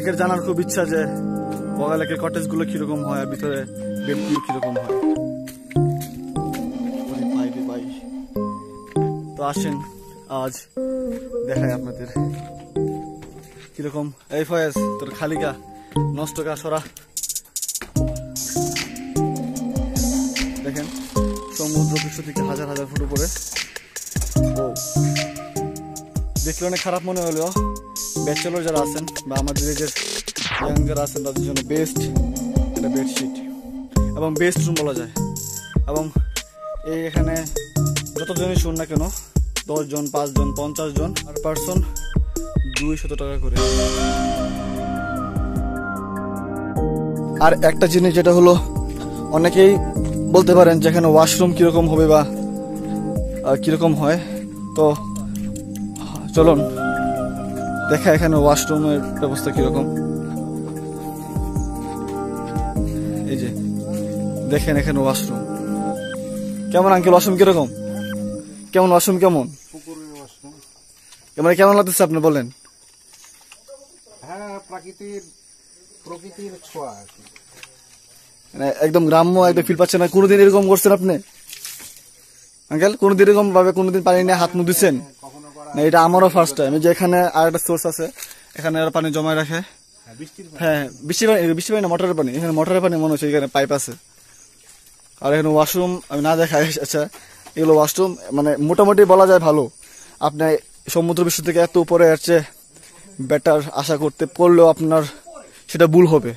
অনেকের জানার খুব ইচ্ছা যে বগালেকের কটেজ গুলো কিরকম হয় আর ভিতরে বেডগুলো কিরকম হয়। তো আসেন আজ দেখাই আপনাদের কিরকম। এই ফয়েজ তোর খালিকা নষ্ট গা সরা। দেখেন সমুদ্র পৃষ্ঠ থেকে হাজার হাজার ফুট উপরে। দেখলে অনেক খারাপ মনে হলেও ব্যাচেলর যারা আছেন বা আমাদের এজের ইয়াং যারা আছেন তাদের জন্য বেস্ট একটা বেডশিট এবং বেস্ট রুম বলা যায়। এবং এই এখানে যতজনই শুন না কেন 10 জন 5 জন 50 জন আর পার্সন 200 টাকা করে। আর একটা জিনিস যেটা হলো অনেকেই বলতে পারেন যেখানে ওয়াশরুম কিরকম হবে বা কিরকম হয়, তো চলুন দেখা এখানে ওয়াশরুমের ব্যবস্থা কিরকম। এই যে দেখেন এখানে ওয়াশরুম কেমন। আঙ্কেল ওয়াশরুম কিরকম? কেমন ওয়াশরুম? কেমন মানে কেমন লাগতেছে আপনি বলেন? হ্যাঁ, প্রকৃতির ছোঁয়া মানে একদম গ্রাম্য একদম ফিল পাচ্ছেন না? কোনোদিন এরকম করছেন আপনি আঙ্কেল? কোনোদিন এরকম ভাবে কোনোদিন পানি নিয়ে হাত মুখ দিচ্ছেন না? এটা আমারও ফার্স্ট টাইম। যে এখানে আর একটা সোর্স আছে, এখানে পানি জমায় রাখে। হ্যাঁ, বৃষ্টি পানি না, মোটরের পানি। এখানে মোটরের পানি মনে হচ্ছে, এখানে পাইপ আছে। আর এখানে ওয়াশরুম আমি না দেখাই। আচ্ছা, এগুলো ওয়াশরুম মানে মোটামুটি বলা যায় ভালো। আপনি সমুদ্র বিশ্ব থেকে এত উপরে এর চেয়ে বেটার আশা করতে পড়লেও আপনার সেটা ভুল হবে।